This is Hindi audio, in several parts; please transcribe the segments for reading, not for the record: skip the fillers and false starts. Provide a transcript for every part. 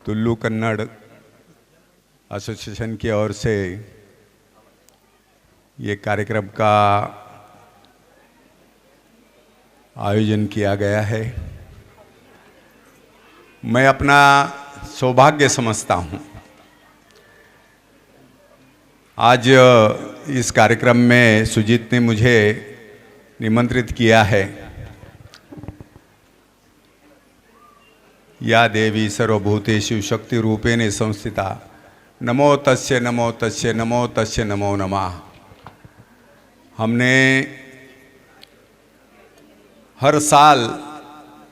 तुल्लू कन्नड़ एसोसिएशन की ओर से ये कार्यक्रम का आयोजन किया गया है। मैं अपना सौभाग्य समझता हूँ आज इस कार्यक्रम में सुजीत ने मुझे निमंत्रित किया है। या देवी सर्वभूतेषु शक्ति रूपेण संस्थिता नमो तस्य नमो तस्य नमो तस्य नमो नमः। हमने हर साल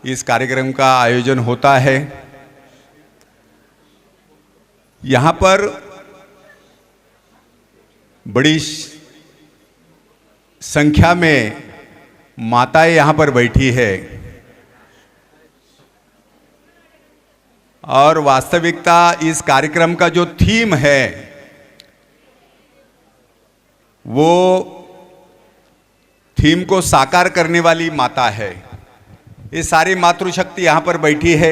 इस कार्यक्रम का आयोजन होता है। यहाँ पर बड़ी संख्या में माताएं यहाँ पर बैठी है और वास्तविकता इस कार्यक्रम का जो थीम है वो थीम को साकार करने वाली माता है। ये सारी मातृशक्ति यहाँ पर बैठी है।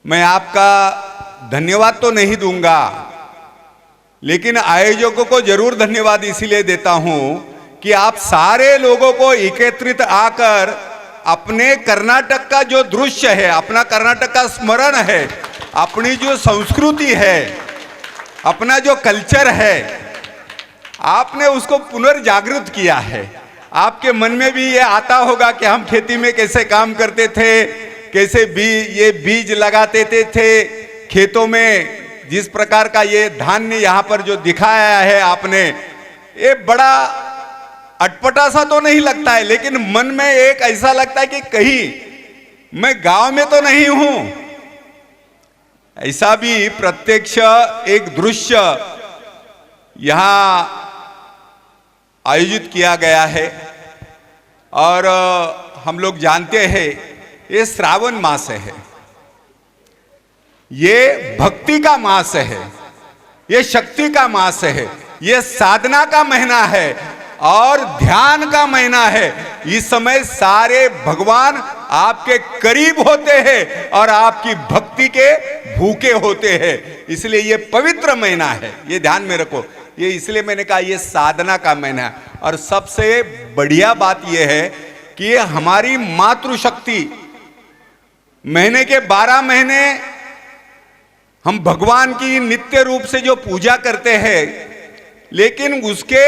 मैं आपका धन्यवाद तो नहीं दूंगा, लेकिन आयोजकों को जरूर धन्यवाद इसीलिए देता हूं कि आप सारे लोगों को एकत्रित आकर अपने कर्नाटक का जो दृश्य है, अपना कर्नाटक का स्मरण है, अपनी जो संस्कृति है, अपना जो कल्चर है, आपने उसको पुनर्जागृत किया है। आपके मन में भी ये आता होगा कि हम खेती में कैसे काम करते थे, कैसे ये बीज लगाते थे खेतों में, जिस प्रकार का ये धान्य यहाँ पर जो दिखाया है आपने, ये बड़ा अटपटा सा तो नहीं लगता है, लेकिन मन में एक ऐसा लगता है कि कहीं मैं गांव में तो नहीं हूं। ऐसा भी प्रत्यक्ष एक दृश्य यहां आयोजित किया गया है। और हम लोग जानते हैं ये श्रावण मास है, ये भक्ति का मास है, ये शक्ति का मास है, ये साधना का महीना है और ध्यान का महीना है। इस समय सारे भगवान आपके करीब होते हैं और आपकी भक्ति के भूखे होते हैं। इसलिए ये पवित्र महीना है, ये ध्यान में रखो। ये इसलिए मैंने कहा ये साधना का महीना है। और सबसे बढ़िया बात यह है कि ये हमारी मातृशक्ति, महीने के 12 महीने हम भगवान की नित्य रूप से जो पूजा करते हैं, लेकिन उसके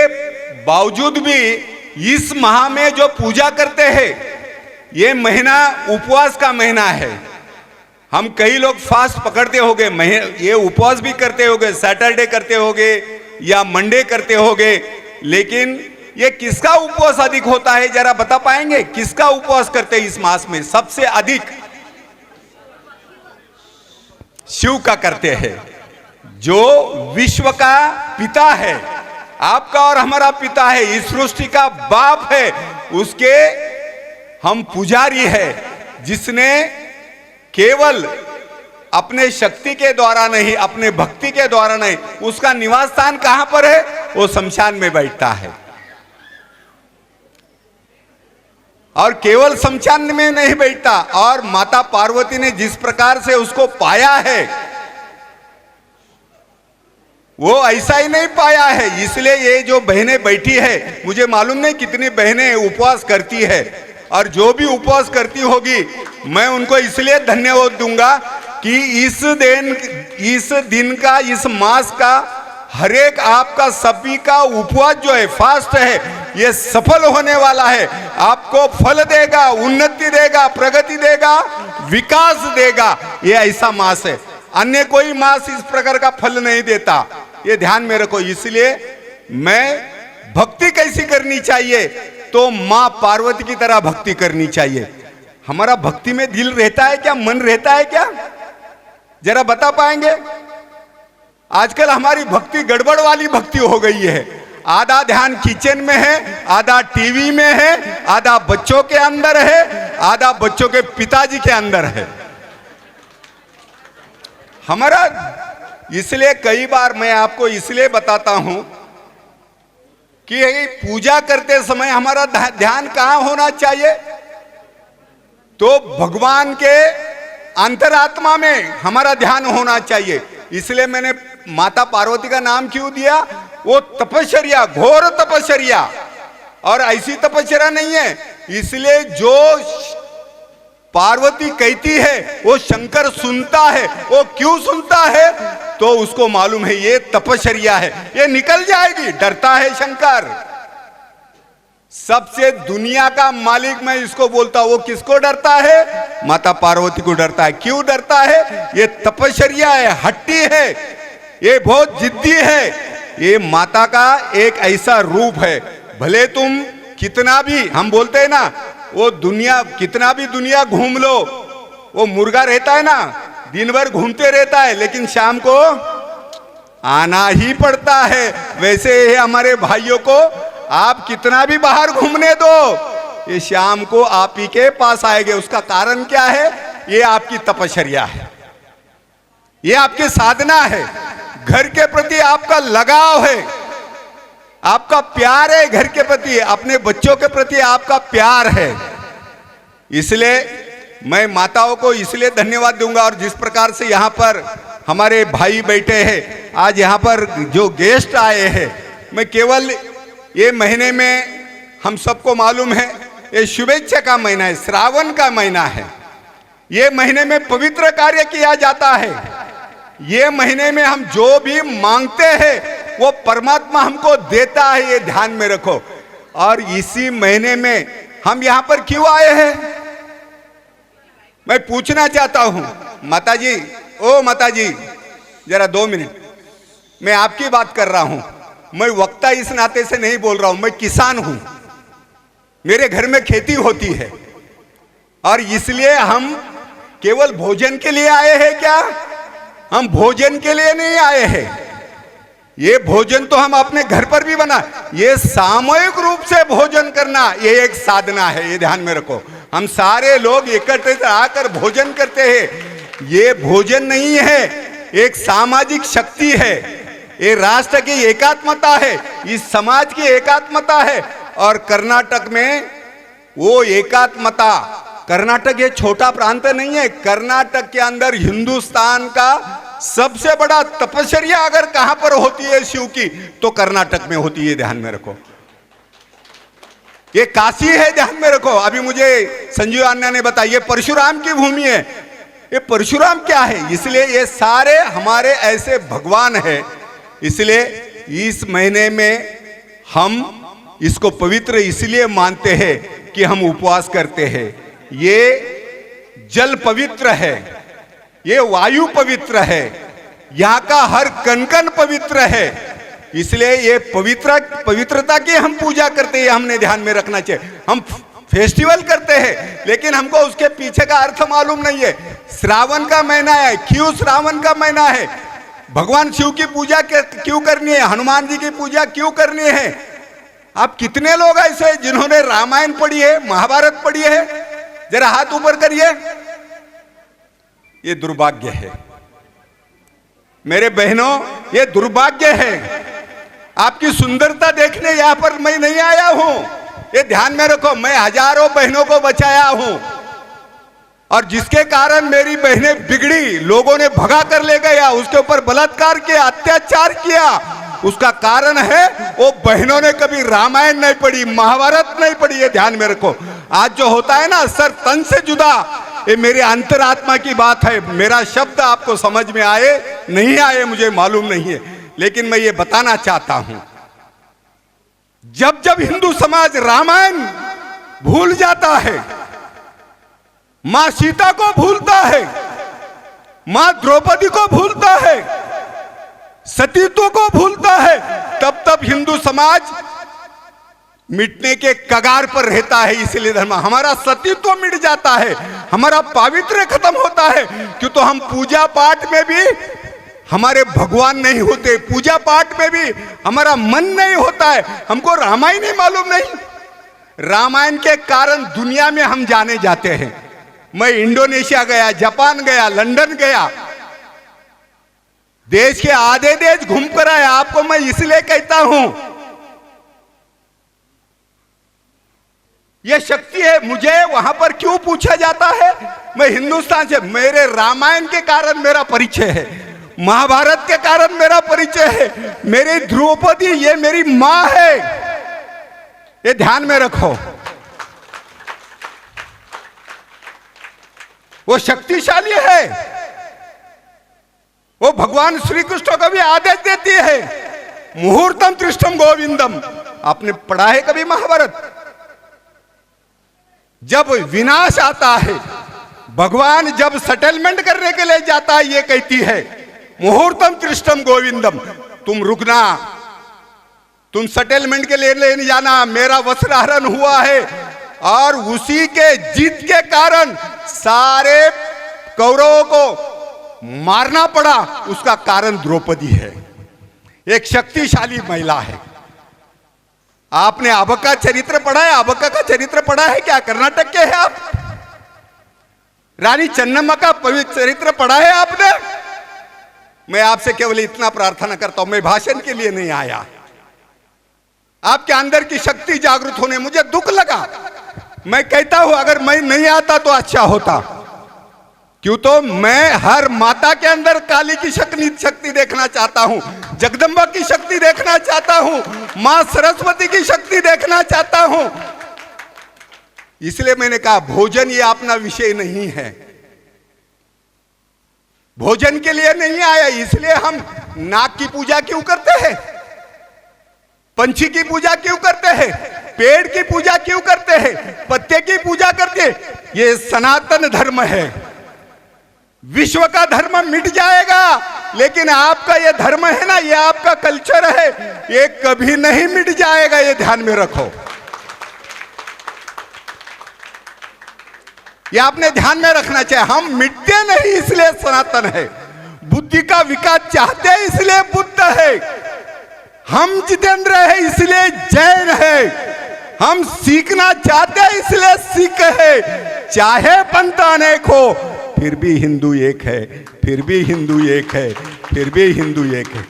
बावजूद भी इस माह में जो पूजा करते हैं, ये महीना उपवास का महीना है। हम कई लोग फास्ट पकड़ते होंगे, ये उपवास भी करते होंगे, सैटरडे करते होंगे या मंडे करते होंगे, लेकिन ये किसका उपवास अधिक होता है जरा बता पाएंगे? किसका उपवास करते हैं इस मास में सबसे अधिक? शिव का करते हैं, जो विश्व का पिता है, आपका और हमारा पिता है, इस सृष्टि का बाप है, उसके हम पुजारी है, जिसने केवल अपने शक्ति के द्वारा नहीं, अपने भक्ति के द्वारा नहीं, उसका निवास स्थान कहां पर है? वो शमशान में बैठता है। और केवल शमशान में नहीं बैठता, और माता पार्वती ने जिस प्रकार से उसको पाया है वो ऐसा ही नहीं पाया है। इसलिए ये जो बहनें बैठी है, मुझे मालूम नहीं कितनी बहनें उपवास करती है, और जो भी उपवास करती होगी मैं उनको इसलिए धन्यवाद दूंगा कि इस दिन का, इस मास का हर एक आपका सभी का उपवास जो है, फास्ट है, ये सफल होने वाला है। आपको फल देगा, उन्नति देगा, प्रगति देगा, विकास देगा। ये ऐसा मास है, अन्य कोई मास इस प्रकार का फल नहीं देता, ये ध्यान में रखो। इसलिए मैं भक्ति कैसी करनी चाहिए? तो मां पार्वती की तरह भक्ति करनी चाहिए। हमारा भक्ति में दिल रहता है क्या? मन रहता है क्या? जरा बता पाएंगे? आजकल हमारी भक्ति गड़बड़ वाली भक्ति हो गई है। आधा ध्यान किचन में है, आधा टीवी में है, आधा बच्चों के अंदर है, आधा बच्चों के पिताजी के अंदर है हमारा। इसलिए कई बार मैं आपको इसलिए बताता हूं कि पूजा करते समय हमारा ध्यान कहां होना चाहिए? तो भगवान के अंतरात्मा में हमारा ध्यान होना चाहिए। इसलिए मैंने माता पार्वती का नाम क्यों दिया? वो तपश्चर्या, घोर तपश्चर्या, और ऐसी तपश्चर्या नहीं है। इसलिए जो पार्वती कहती है वो शंकर सुनता है। वो क्यों सुनता है? तो उसको मालूम है ये तपश्चर्या है, ये निकल जाएगी। डरता है शंकर, सबसे दुनिया का मालिक मैं इसको बोलता हूं। वो किसको डरता है? माता पार्वती को डरता है। क्यों डरता है? ये तपश्चर्या है, हट्टी है, ये बहुत जिद्दी है। ये माता का एक ऐसा रूप है। भले तुम कितना भी, हम बोलते हैं ना, वो दुनिया कितना भी दुनिया घूम लो, वो मुर्गा रहता है ना, दिन भर घूमते रहता है, लेकिन शाम को आना ही पड़ता है। वैसे हमारे भाइयों को आप कितना भी बाहर घूमने दो, ये शाम को आप ही के पास आएंगे। उसका कारण क्या है? ये आपकी तपश्चर्या है, ये आपकी साधना है, घर के प्रति आपका लगाव है, आपका प्यार है घर के प्रति, अपने बच्चों के प्रति आपका प्यार है। इसलिए मैं माताओं को इसलिए धन्यवाद दूंगा। और जिस प्रकार से यहाँ पर हमारे भाई बैठे हैं, आज यहाँ पर जो गेस्ट आए हैं, मैं केवल ये महीने में हम सबको मालूम है ये शुभेच्छा का महीना है, श्रावण का महीना है। ये महीने में पवित्र कार्य किया जाता है। ये महीने में हम जो भी मांगते हैं वो परमात्मा हमको देता है, ये ध्यान में रखो। और इसी महीने में हम यहां पर क्यों आए हैं? मैं पूछना चाहता हूं माताजी, ओ माताजी जरा 2 मिनट, मैं आपकी बात कर रहा हूं। मैं वक्ता इस नाते से नहीं बोल रहा हूं, मैं किसान हूं, मेरे घर में खेती होती है, और इसलिए हम केवल भोजन के लिए आए हैं क्या? हम भोजन के लिए नहीं आए हैं। ये भोजन तो हम अपने घर पर भी बना, ये सामूहिक रूप से भोजन करना ये एक साधना है, ये ध्यान में रखो। हम सारे लोग एकत्रित आकर भोजन करते हैं, ये भोजन नहीं है, एक सामाजिक शक्ति है, ये राष्ट्र की एकात्मता है, इस समाज की एकात्मता है। और कर्नाटक में वो एकात्मता, कर्नाटक ये छोटा प्रांत नहीं है, कर्नाटक के अंदर हिंदुस्तान का सबसे बड़ा तपश्चर्या अगर कहां पर होती है शिव की, तो कर्नाटक में होती है, ध्यान में रखो। ये काशी है, ध्यान में रखो। अभी मुझे संजीव अन्ना ने बताया ये परशुराम की भूमि है। ये परशुराम क्या है? इसलिए ये सारे हमारे ऐसे भगवान है। इसलिए इस महीने में हम इसको पवित्र इसलिए मानते हैं कि हम उपवास करते हैं। ये जल पवित्र है, ये वायु पवित्र है, यहाँ का हर कण पवित्र है। इसलिए ये पवित्रता की हम पूजा करते हैं, हमने ध्यान में रखना चाहिए। हम फेस्टिवल करते हैं, लेकिन हमको उसके पीछे का अर्थ मालूम नहीं है। श्रावण का महीना है, क्यों श्रावण का महीना है? भगवान शिव की पूजा क्यों करनी है? हनुमान जी की पूजा क्यों करनी है? आप कितने लोग ऐसे जिन्होंने रामायण पढ़ी है, महाभारत पढ़ी है? जरा हाथ ऊपर करिए। ये दुर्भाग्य है मेरे बहनों, ये दुर्भाग्य है। आपकी सुंदरता देखने यहां पर मैं नहीं आया हूं, ये ध्यान में रखो। मैं हजारों बहनों को बचाया हूं, और जिसके कारण मेरी बहनें बिगड़ी, लोगों ने भगा कर ले गया, उसके ऊपर बलात्कार किया, अत्याचार किया, उसका कारण है वो बहनों ने कभी रामायण नहीं पढ़ी, महाभारत नहीं पढ़ी, ये ध्यान में रखो। आज जो होता है ना सर तन से जुदा, ये मेरे अंतरात्मा की बात है। मेरा शब्द आपको समझ में आए नहीं आए मुझे मालूम नहीं है, लेकिन मैं ये बताना चाहता हूं, जब जब हिंदू समाज रामायण भूल जाता है, मां सीता को भूलता है, मां द्रौपदी को भूलता है, सतीत्व को भूलता है, तब तब हिंदू समाज मिटने के कगार पर रहता है। इसलिए धर्म हमारा सतीत्व मिट जाता है, हमारा पावित्र्य खत्म होता है। क्यों? तो हम पूजा पाठ में भी हमारे भगवान नहीं होते, पूजा पाठ में भी हमारा मन नहीं होता है। हमको रामायण ही मालूम नहीं। रामायण के कारण दुनिया में हम जाने जाते हैं। मैं इंडोनेशिया गया, जापान गया, लंदन गया, देश के आधे देश घूम कर आया। आपको मैं इसलिए कहता हूं, ये शक्ति है। मुझे वहां पर क्यों पूछा जाता है? मैं हिंदुस्तान से, मेरे रामायण के कारण मेरा परिचय है, महाभारत के कारण मेरा परिचय है, मेरी द्रौपदी ये मेरी मां है, ये ध्यान में रखो। वो शक्तिशाली है, वो भगवान श्री कृष्ण को भी आदेश देती है, मुहूर्तम त्रिष्टम गोविंदम। आपने पढ़ा है कभी महाभारत? जब विनाश आता है, भगवान जब सेटलमेंट करने के लिए जाता है, ये कहती है मुहूर्तम त्रिष्टम गोविंदम, तुम रुकना, तुम सेटलमेंट के लिए लेने जाना, मेरा वस्त्रहरण हुआ है। और उसी के जीत के कारण सारे कौरवों को मारना पड़ा, उसका कारण द्रौपदी है, एक शक्तिशाली महिला है। आपने अबका का चरित्र पढ़ा है? अबका का चरित्र पढ़ा है क्या? कर्नाटक के हैं आप? रानी चन्नम्मा का पवित्र चरित्र पढ़ा है आपने? मैं आपसे केवल इतना प्रार्थना करता हूं, मैं भाषण के लिए नहीं आया, आपके अंदर की शक्ति जागृत होने मुझे दुख लगा। मैं कहता हूं अगर मैं नहीं आता तो अच्छा होता, क्यों तो मैं हर माता के अंदर काली की शक्ति देखना चाहता हूं, जगदम्बा की शक्ति देखना चाहता हूं, मां सरस्वती की शक्ति देखना चाहता हूं। इसलिए मैंने कहा भोजन ये अपना विषय नहीं है, भोजन के लिए नहीं आया। इसलिए हम नाग की पूजा क्यों करते हैं, पंछी की पूजा क्यों करते हैं, पेड़ की पूजा क्यों करते हैं, पत्ते की पूजा करते हैं? ये सनातन धर्म है। विश्व का धर्म मिट जाएगा, लेकिन आपका ये धर्म है ना, ये आपका कल्चर है, ये कभी नहीं मिट जाएगा, ये ध्यान में रखो। ये आपने ध्यान में रखना चाहिए। हम मिटते नहीं इसलिए सनातन है, बुद्धि का विकास चाहते हैं इसलिए बुद्ध है, हम जितेंद्र है इसलिए जैन है, हम सीखना चाहते हैं इसलिए सिख है। चाहे पंथ अनेक हो, फिर भी हिंदू एक है, फिर भी हिंदू एक है, फिर भी हिंदू एक है।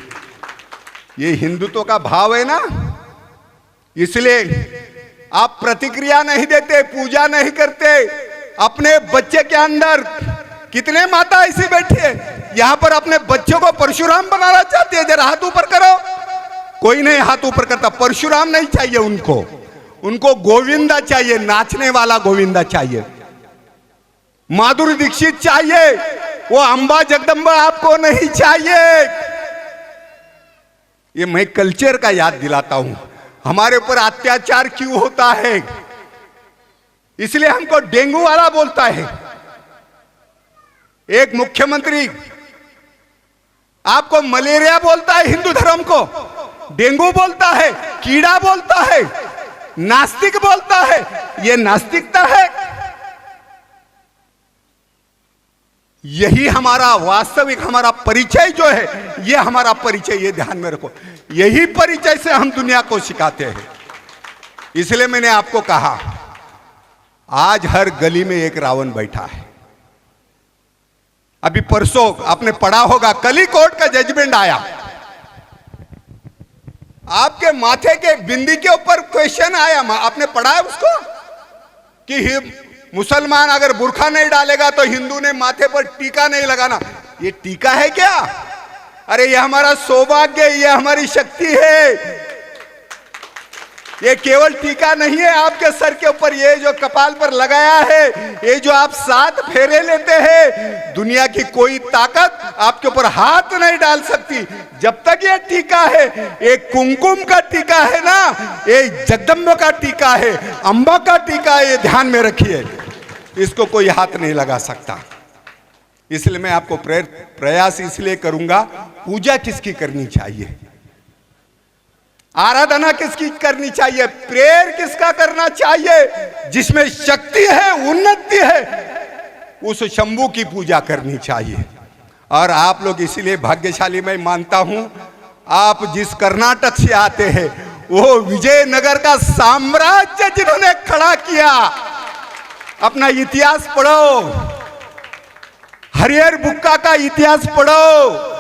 ये हिंदुत्व का भाव है ना, इसलिए आप प्रतिक्रिया नहीं देते, पूजा नहीं करते। अपने बच्चे के अंदर कितने माता ऐसी बैठी है यहां पर अपने बच्चों को परशुराम बनाना चाहती है? जरा हाथ ऊपर करो। कोई नहीं हाथ ऊपर करता। परशुराम नहीं चाहिए उनको, उनको गोविंदा चाहिए, नाचने वाला गोविंदा चाहिए, माधुरी दीक्षित चाहिए, वो अंबा जगदम्बा आपको नहीं चाहिए। ये मैं कल्चर का याद दिलाता हूं। हमारे ऊपर अत्याचार क्यों होता है, इसलिए हमको डेंगू वाला बोलता है। एक मुख्यमंत्री आपको मलेरिया बोलता है, हिंदू धर्म को डेंगू बोलता है, कीड़ा बोलता है, नास्तिक बोलता है। ये नास्तिकता है? यही हमारा वास्तविक हमारा परिचय जो है, ये हमारा परिचय, ये ध्यान में रखो। यही परिचय से हम दुनिया को सिखाते हैं। इसलिए मैंने आपको कहा आज हर गली में एक रावण बैठा है। अभी परसों आपने पढ़ा होगा, कली कोर्ट का जजमेंट आया, आपके माथे के बिंदी के ऊपर क्वेश्चन आया, आपने पढ़ा है उसको कि मुसलमान अगर बुर्खा नहीं डालेगा तो हिंदू ने माथे पर टीका नहीं लगाना। ये टीका है क्या? अरे ये हमारा सौभाग्य, ये हमारी शक्ति है। ये केवल टीका नहीं है आपके सर के ऊपर, ये जो कपाल पर लगाया है, ये जो आप 7 फेरे लेते हैं, दुनिया की कोई ताकत आपके ऊपर हाथ नहीं डाल सकती जब तक ये टीका है। ये कुमकुम का टीका है ना, ये जगदम्बा का टीका है, अंबा का टीका है, ये ध्यान में रखिए। इसको कोई हाथ नहीं लगा सकता। इसलिए मैं आपको प्रयास इसलिए करूंगा, पूजा किसकी करनी चाहिए, आराधना किसकी करनी चाहिए, प्रेयर किसका करना चाहिए, जिसमें शक्ति है, उन्नति है, उस शंभू की पूजा करनी चाहिए। और आप लोग इसीलिए भाग्यशाली मैं मानता हूं, आप जिस कर्नाटक से आते हैं, वो विजयनगर का साम्राज्य जिन्होंने खड़ा किया, अपना इतिहास पढ़ो, हरिहर बुक्का का इतिहास पढ़ो,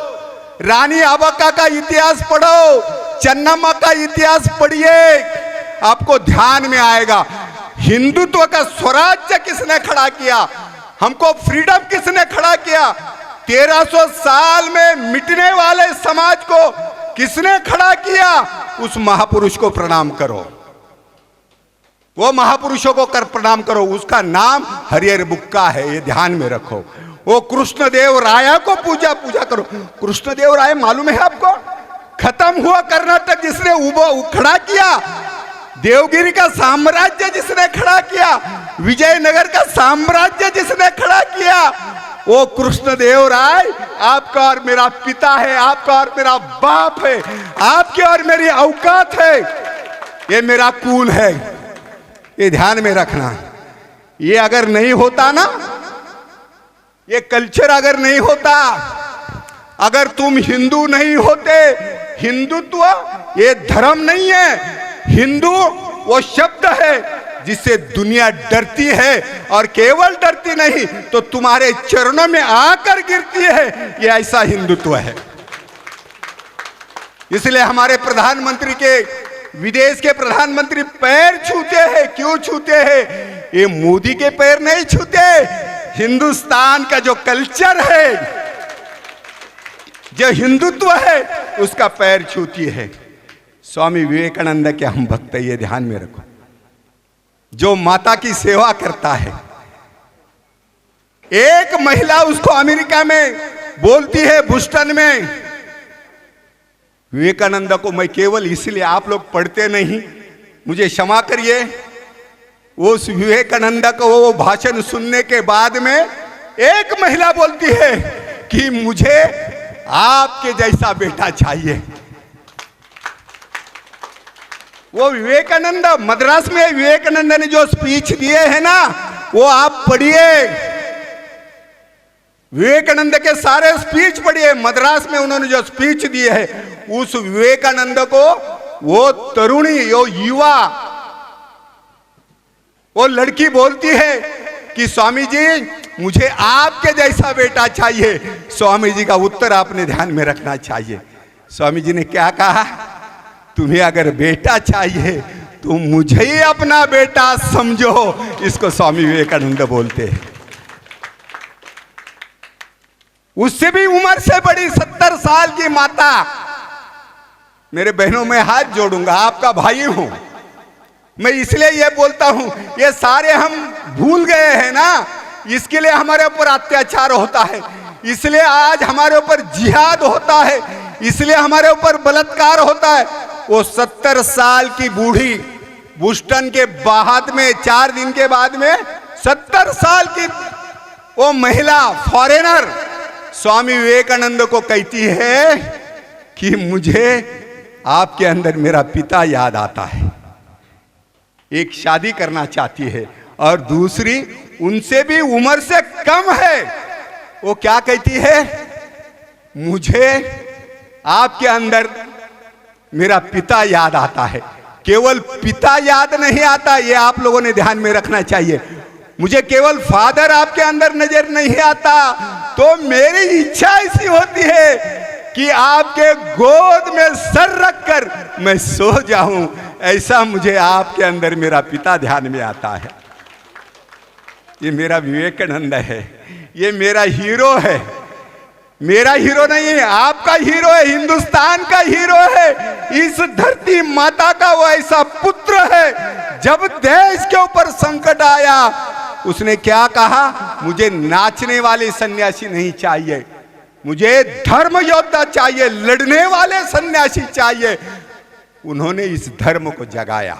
रानी अबक्का का इतिहास पढ़ो, चन्नम्मा का इतिहास पढ़िए, आपको ध्यान में आएगा। हिंदुत्व का स्वराज्य किसने खड़ा किया, हमको फ्रीडम किसने खड़ा किया, 1300 साल में मिटने वाले समाज को किसने खड़ा किया, उस महापुरुष को प्रणाम करो, वो महापुरुषों को कर प्रणाम करो। उसका नाम हरिहर बुक्का है, ये ध्यान में रखो। वो कृष्णदेव राय को पूजा करो। कृष्णदेव राय मालूम है आपको, खत्म हुआ कर्नाटक जिसने खड़ा किया, देवगिरी का साम्राज्य जिसने खड़ा किया, विजयनगर का साम्राज्य जिसने खड़ा किया, वो कृष्णदेव राय आपका और मेरा पिता है, आपका और मेरा बाप है, आपकी और मेरी औकात है, ये मेरा कुल है, ये ध्यान में रखना। ये अगर नहीं होता ना, ये कल्चर अगर नहीं होता, अगर तुम हिंदू नहीं होते, हिंदुत्व ये धर्म नहीं है, हिंदू वो शब्द है जिससे दुनिया डरती है, और केवल डरती नहीं तो तुम्हारे चरणों में आकर गिरती है, ये ऐसा हिंदुत्व है। इसलिए हमारे प्रधानमंत्री के, विदेश के प्रधानमंत्री पैर छूते हैं। क्यों छूते हैं? ये मोदी के पैर नहीं छूते, हिंदुस्तान का जो कल्चर है, जो हिंदुत्व है, उसका पैर छूती है। स्वामी विवेकानंद के हम भक्त, ये ध्यान में रखो। जो माता की सेवा करता है, एक महिला उसको अमेरिका में बोलती है, बोस्टन में, विवेकानंद को मैं केवल इसलिए, आप लोग पढ़ते नहीं, मुझे क्षमा करिए, उस विवेकानंद को वो भाषण सुनने के बाद में एक महिला बोलती है कि मुझे आपके जैसा बेटा चाहिए। वो विवेकानंद, मद्रास में विवेकानंद ने जो स्पीच दिए हैं ना, वो आप पढ़िए, विवेकानंद के सारे स्पीच पढ़िए। मद्रास में उन्होंने जो स्पीच दिए है, उस विवेकानंद को वो तरुणी, वो युवा, वो लड़की बोलती है कि स्वामी जी मुझे आपके जैसा बेटा चाहिए। स्वामी जी का उत्तर आपने ध्यान में रखना चाहिए। स्वामी जी ने क्या कहा? तुम्हें अगर बेटा चाहिए तो मुझे ही अपना बेटा समझो। इसको स्वामी विवेकानंद बोलते हैं। उससे भी उम्र से बड़ी 70 साल की माता, मेरे बहनों में हाथ जोड़ूंगा, आपका भाई हूं मैं, इसलिए ये बोलता हूं, ये सारे हम भूल गए हैं ना, इसके लिए हमारे ऊपर अत्याचार होता है, इसलिए आज हमारे ऊपर जिहाद होता है, इसलिए हमारे ऊपर बलात्कार होता है। वो 70 साल की बूढ़ी बोस्टन के बाद में 4 दिन के बाद में 70 साल की वो महिला फॉरेनर स्वामी विवेकानंद को कहती है कि मुझे आपके अंदर मेरा पिता याद आता है। एक शादी करना चाहती है और दूसरी उनसे भी उम्र से कम है। वो क्या कहती है? मुझे आपके अंदर मेरा पिता याद आता है। केवल पिता याद नहीं आता, ये आप लोगों ने ध्यान में रखना चाहिए। मुझे केवल फादर आपके अंदर नजर नहीं आता, तो मेरी इच्छा ऐसी होती है कि आपके गोद में सर रखकर मैं सो जाऊं। ऐसा मुझे आपके अंदर मेरा पिता ध्यान में आता है। ये मेरा विवेकानंद है, ये मेरा हीरो है। मेरा हीरो नहीं है, आपका हीरो है, हिंदुस्तान का हीरो है, इस धरती माता का वो ऐसा पुत्र है। जब देश के ऊपर संकट आया, उसने क्या कहा? मुझे नाचने वाले सन्यासी नहीं चाहिए, मुझे धर्म योद्धा चाहिए, लड़ने वाले सन्यासी चाहिए। उन्होंने इस धर्म को जगाया,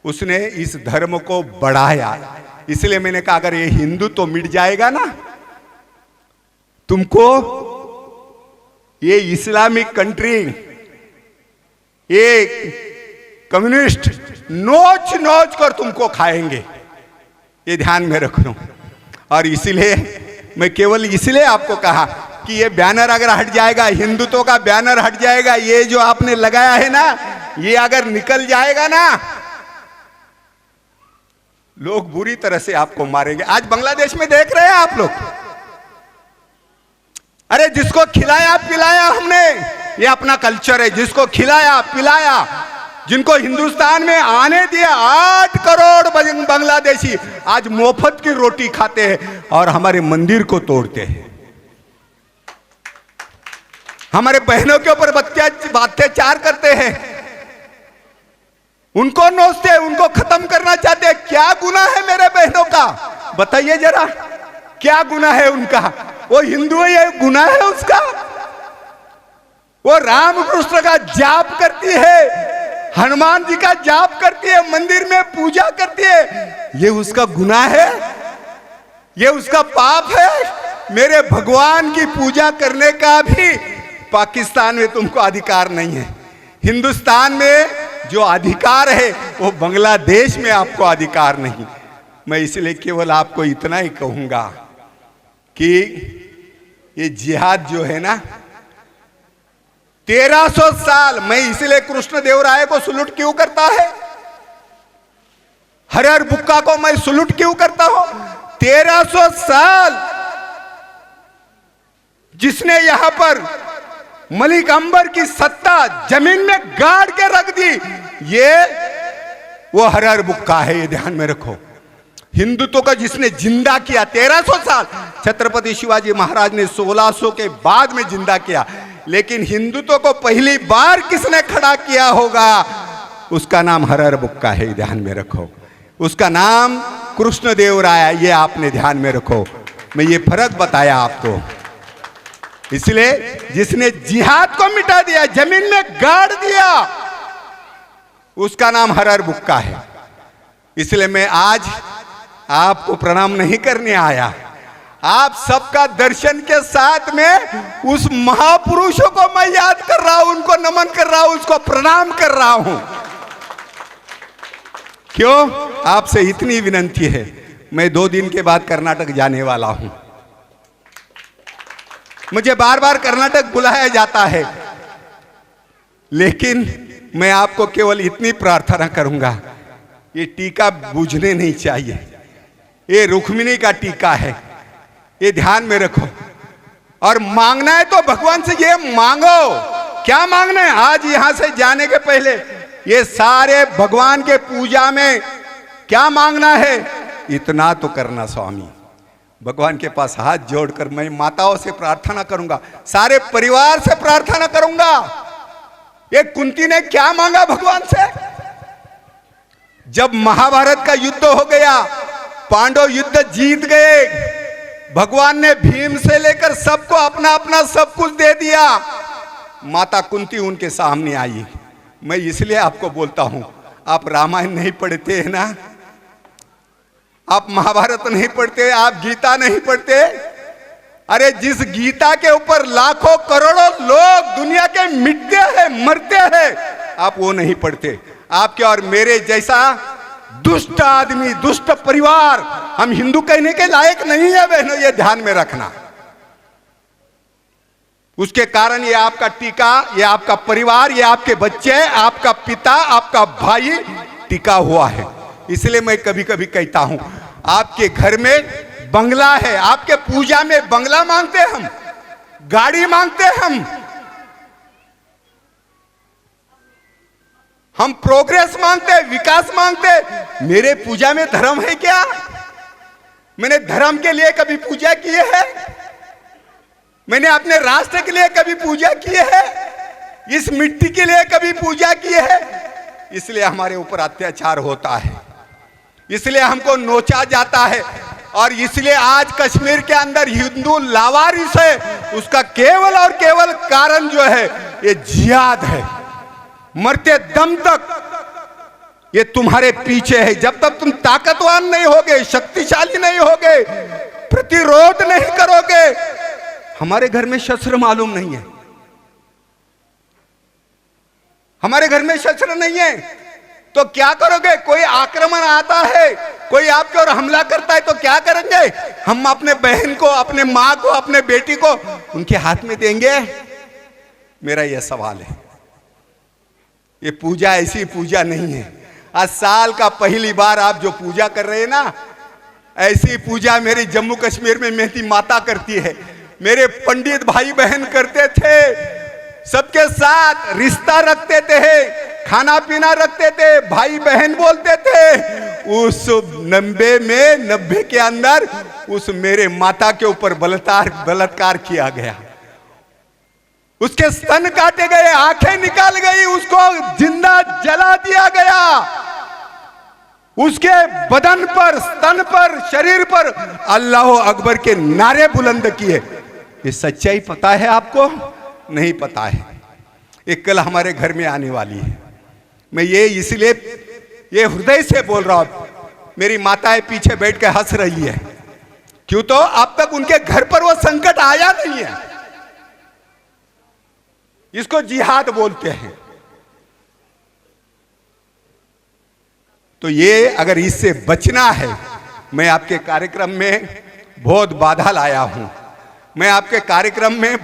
उसने इस धर्म को बढ़ाया। इसलिए मैंने कहा अगर ये हिंदू तो मिट जाएगा ना, तुमको ये इस्लामिक कंट्री, ये कम्युनिस्ट नोच नोच कर तुमको खाएंगे, ये ध्यान में रखो। और इसलिए मैं केवल इसलिए आपको कहा कि ये बैनर अगर हट जाएगा, हिंदुत्व का बैनर हट जाएगा, ये जो आपने लगाया है ना, ये अगर निकल जाएगा ना, लोग बुरी तरह से आपको मारेंगे। आज बांग्लादेश में देख रहे हैं आप लोग, अरे जिसको खिलाया पिलाया हमने, ये अपना कल्चर है, जिसको खिलाया पिलाया जिनको हिंदुस्तान में आने दिया 8 करोड़ बांग्लादेशी आज मुफ्त की रोटी खाते हैं और हमारे मंदिर को तोड़ते हैं, हमारे बहनों के ऊपर अत्याचार करते हैं, उनको नोचते हैं, उनको खत्म करना चाहते हैं। क्या गुनाह है मेरे बहनों का? बताइए जरा, क्या गुनाह है उनका? वो हिंदू है, ये गुनाह है उसका? वो राम कृष्ण का जाप करती है, हनुमान जी का जाप करती है, मंदिर में पूजा करती है, ये उसका गुनाह है? ये उसका पाप है? मेरे भगवान की पूजा करने का भी पाकिस्तान में तुमको अधिकार नहीं है। हिंदुस्तान में जो अधिकार है वो बांग्लादेश में आपको अधिकार नहीं। मैं इसलिए केवल आपको इतना ही कहूंगा कि ये जिहाद जो है ना 1300 साल, मैं इसलिए कृष्णदेवराय को सलूट क्यों करता है, हर हर बुक्का को मैं सलूट क्यों करता हूं? 1300 साल जिसने यहां पर मलिक अंबर की सत्ता जमीन में गाड़ के रख दी, ये वो हर हर बुक्का है, ये ध्यान में रखो। हिंदुत्व को जिसने जिंदा किया 1300 साल, छत्रपति शिवाजी महाराज ने 1600 के बाद में जिंदा किया, लेकिन हिंदुत्व को पहली बार किसने खड़ा किया होगा, उसका नाम हर हर बुक्का है, ध्यान में रखो। उसका नाम कृष्णदेवराय, ये आपने ध्यान में रखो। मैं ये फर्क बताया आपको। इसलिए जिसने जिहाद को मिटा दिया, जमीन में गाड़ दिया, उसका नाम हर हर बुक्का है। इसलिए मैं आज आपको प्रणाम नहीं करने आया, आप सबका दर्शन के साथ में उस महापुरुषों को मैं याद कर रहा हूं, उनको नमन कर रहा हूं, उसको प्रणाम कर रहा हूं। क्यों? आपसे इतनी विनती है, मैं 2 दिन के बाद कर्नाटक जाने वाला हूं। मुझे बार बार कर्नाटक बुलाया जाता है, लेकिन मैं आपको केवल इतनी प्रार्थना करूंगा, ये टीका बूझने नहीं चाहिए, ये रुक्मिणी का टीका है, ये ध्यान में रखो। और मांगना है तो भगवान से ये मांगो। क्या मांगना है? आज यहां से जाने के पहले ये सारे भगवान के पूजा में क्या मांगना है, इतना तो करना स्वामी। भगवान के पास हाथ जोड़कर मैं माताओं से प्रार्थना करूंगा, सारे परिवार से प्रार्थना करूंगा। ये कुंती ने क्या मांगा भगवान से? जब महाभारत का युद्ध हो गया, पांडव युद्ध जीत गए, भगवान ने भीम से लेकर सबको अपना अपना सब कुछ दे दिया, माता कुंती उनके सामने आई। मैं इसलिए आपको बोलता हूं, आप रामायण नहीं पढ़ते हैं ना, आप महाभारत नहीं पढ़ते, आप गीता नहीं पढ़ते। अरे जिस गीता के ऊपर लाखों करोड़ों लोग दुनिया के मिटते हैं, मरते हैं, आप वो नहीं पढ़ते। आपके और मेरे जैसा दुष्ट आदमी, दुष्ट परिवार, हम हिंदू कहने के लायक नहीं है बहनों, ये ध्यान में रखना। उसके कारण ये आपका टीका, ये आपका परिवार, ये आपके बच्चे, आपका पिता, आपका भाई टिका हुआ है। इसलिए मैं कभी कभी कहता हूं, आपके घर में बंगला है, आपके पूजा में बंगला मांगते हम, गाड़ी मांगते हम प्रोग्रेस मांगते, विकास मांगते। मेरे पूजा में धर्म है क्या? मैंने धर्म के लिए कभी पूजा की है? मैंने अपने राष्ट्र के लिए कभी पूजा की है? इस मिट्टी के लिए कभी पूजा की है? इसलिए हमारे ऊपर अत्याचार होता है, इसलिए हमको नोचा जाता है, और इसलिए आज कश्मीर के अंदर हिंदू लावारिस है। उसका केवल और केवल कारण जो है ये जिहाद है। मरते दम तक ये तुम्हारे पीछे है। जब तक तुम ताकतवान नहीं होगे, शक्तिशाली नहीं होगे, प्रतिरोध नहीं करोगे। हमारे घर में शस्त्र मालूम नहीं है, हमारे घर में शस्त्र नहीं है, तो क्या करोगे? कोई आक्रमण आता है, कोई आपके ओर हमला करता है, तो क्या करेंगे? हम अपने बहन को, अपने माँ को, अपने बेटी को उनके हाथ में देंगे? मेरा यह सवाल है। ये पूजा ऐसी पूजा नहीं है। आज साल का पहली बार आप जो पूजा कर रहे हैं ना, ऐसी पूजा मेरी जम्मू कश्मीर में मेहती माता करती है, मेरे पंडित भाई बहन करते थे, सबके साथ रिश्ता रखते थे, खाना पीना रखते थे, भाई बहन बोलते थे। उस 90 के अंदर उस मेरे माता के ऊपर बलात्कार किया गया, उसके स्तन काटे गए, आंखें निकाल गई, उसको जिंदा जला दिया गया, उसके बदन पर, स्तन पर, शरीर पर अल्लाह अकबर के नारे बुलंद किए। ये सच्चाई पता है आपको? नहीं पता है। एक कल हमारे घर में आने वाली है। मैं ये इसलिए ये हृदय से बोल रहा हूं, मेरी माताएं पीछे बैठ के हंस रही है, क्यों तो अब तक उनके घर पर वो संकट आया नहीं है। इसको जिहाद बोलते हैं। तो ये अगर इससे बचना है, मैं आपके कार्यक्रम में बहुत बाधा लाया हूं, मैं आपके कार्यक्रम में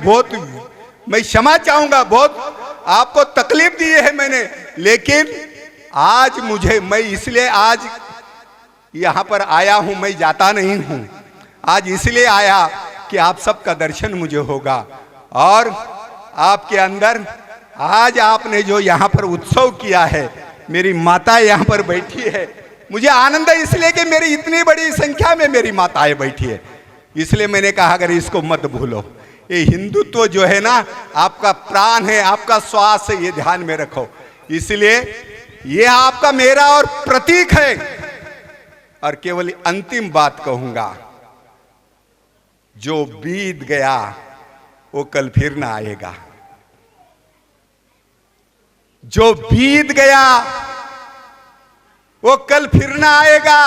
मैं क्षमा चाहूंगा, बहुत आपको तकलीफ दी है मैंने, लेकिन आज मैं इसलिए आज यहां पर आया हूं, मैं जाता नहीं हूं, आज इसलिए आया कि आप सबका दर्शन मुझे होगा। और आपके अंदर आज आपने जो यहां पर उत्सव किया है, मेरी माता यहां पर बैठी है, मुझे आनंद है इसलिए कि मेरी इतनी बड़ी संख्या में मेरी माताएं बैठी है, इसलिए मैंने कहा अगर इसको मत भूलो। ये हिंदुत्व जो है ना, आपका प्राण है, आपका श्वास है, ये ध्यान में रखो। इसलिए ये आपका मेरा और प्रतीक है। और केवल अंतिम बात कहूंगा, जो बीत गया वो कल फिर ना आएगा। जो बीत गया वो कल फिर ना आएगा।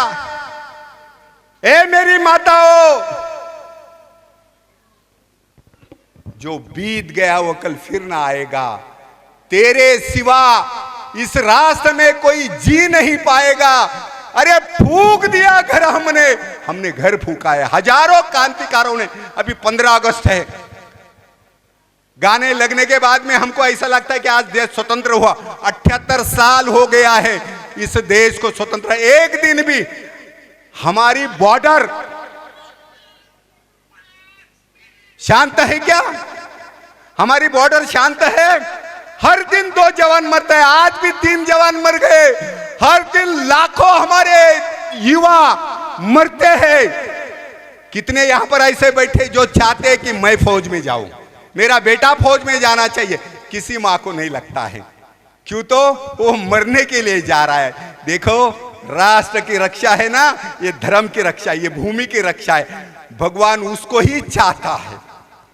ए मेरी माताओं, जो बीत गया वो कल फिर ना आएगा। तेरे सिवा इस रास्ते में कोई जी नहीं पाएगा। अरे फूंक दिया घर, हमने घर फूंका है, हजारों क्रांतिकारों ने। अभी 15 अगस्त है, गाने लगने के बाद में हमको ऐसा लगता है कि आज देश स्वतंत्र हुआ। 78 साल हो गया है इस देश को स्वतंत्र। एक दिन भी हमारी बॉर्डर शांत है क्या? हमारी बॉर्डर शांत है? हर दिन 2 जवान मरते हैं, आज भी 3 जवान मर गए। हर दिन लाखों हमारे युवा मरते हैं। कितने यहां पर ऐसे बैठे जो चाहते हैं कि मैं फौज में जाऊं, मेरा बेटा फौज में जाना चाहिए, किसी मां को नहीं लगता है। क्यों तो वो मरने के लिए जा रहा है। देखो, राष्ट्र की रक्षा है ना, ये धर्म की रक्षा, ये भूमि की रक्षा है, भगवान उसको ही चाहता है।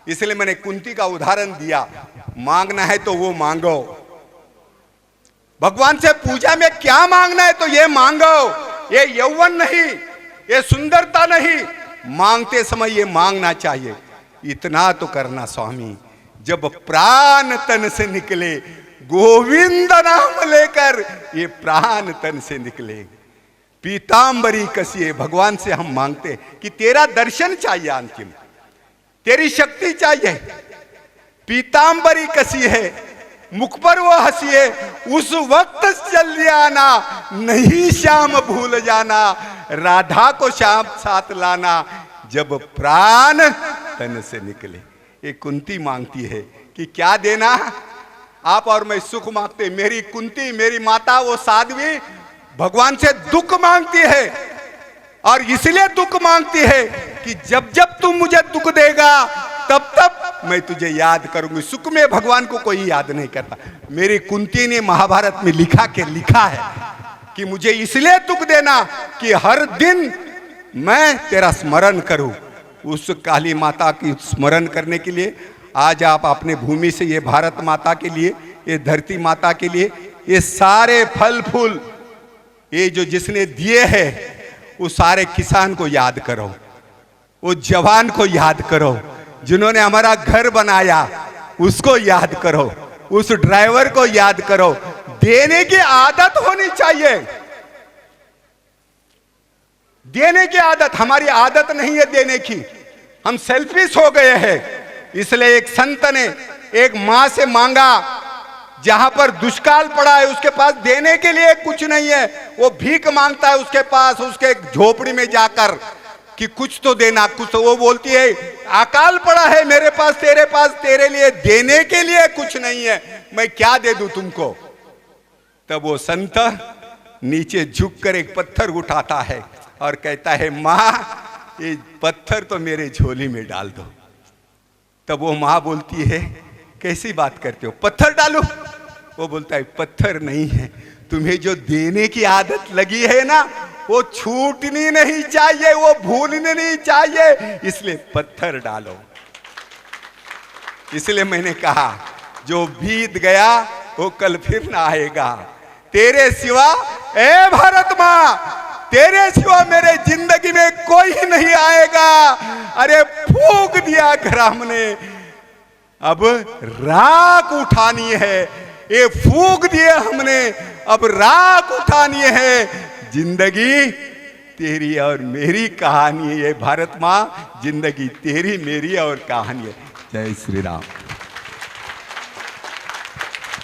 इसलिए मैंने कुंती का उदाहरण दिया, मांगना है तो वो मांगो। भगवान से पूजा में क्या मांगना है तो ये मांगो। ये यौवन नहीं, ये सुंदरता नहीं, मांगते समय ये मांगना चाहिए। इतना तो करना स्वामी, जब प्राण तन से निकले, गोविंद नाम लेकर, ये प्राण तन से निकले। पीतांबरी कसिए, भगवान से हम मांगते कि तेरा दर्शन चाहिए, अंतिम तेरी शक्ति चाहिए। पीतांबरी कसी है, मुख पर वो हंसी है, उस वक्त चल आना, नहीं श्याम भूल जाना, राधा को श्याम साथ लाना, जब प्राण तन से निकले। ये कुंती मांगती है कि क्या देना? आप और मैं सुख मांगते। मेरी कुंती, मेरी माता, वो साध्वी भगवान से दुख मांगती है, और इसलिए दुख मांगती है कि जब जब तू मुझे दुख देगा तब तब मैं तुझे याद करूंगी। सुख में भगवान को कोई याद नहीं करता। मेरी कुंती ने महाभारत में लिखा है कि मुझे इसलिए दुख देना कि हर दिन मैं तेरा स्मरण करूं। उस काली माता की स्मरण करने के लिए आज आप अपने भूमि से, ये भारत माता के लिए, ये धरती माता के लिए, ये सारे फल फूल ये जो जिसने दिए हैं, उस सारे किसान को याद करो, वो जवान को याद करो, जिन्होंने हमारा घर बनाया उसको याद करो, उस ड्राइवर को याद करो। देने की आदत होनी चाहिए। देने की आदत, हमारी आदत नहीं है देने की, हम सेल्फिश हो गए हैं। इसलिए एक संत ने एक मां से मांगा, जहां पर दुष्काल पड़ा है, उसके पास देने के लिए कुछ नहीं है, वो भीख मांगता है उसके पास, उसके झोपड़ी में जाकर कि कुछ तो देना, कुछ तो। वो बोलती है अकाल पड़ा है मेरे पास, तेरे लिए देने के लिए कुछ नहीं है, मैं क्या दे दूं तुमको? तब वो संत नीचे झुककर एक पत्थर उठाता है और कहता है, माँ ये पत्थर तो मेरे झोली में डाल दो। तब वो माँ बोलती है, कैसी बात करते हो, पत्थर डालो? वो बोलता है, पत्थर नहीं है, तुम्हें जो देने की आदत लगी है ना, वो छूटनी नहीं चाहिए, वो भूलनी नहीं चाहिए, इसलिए पत्थर डालो। इसलिए मैंने कहा, जो बीत गया वो कल फिर ना आएगा। तेरे सिवा, ए भारत माँ, तेरे सिवा मेरे जिंदगी में कोई नहीं आएगा। अरे फूंक दिया ग्राम ने, अब राख उठानी है। ये फूंक दिए हमने, अब राख उठानी है। जिंदगी तेरी और मेरी कहानी है। ये भारत माँ, जिंदगी तेरी मेरी और कहानी है। जय श्री राम।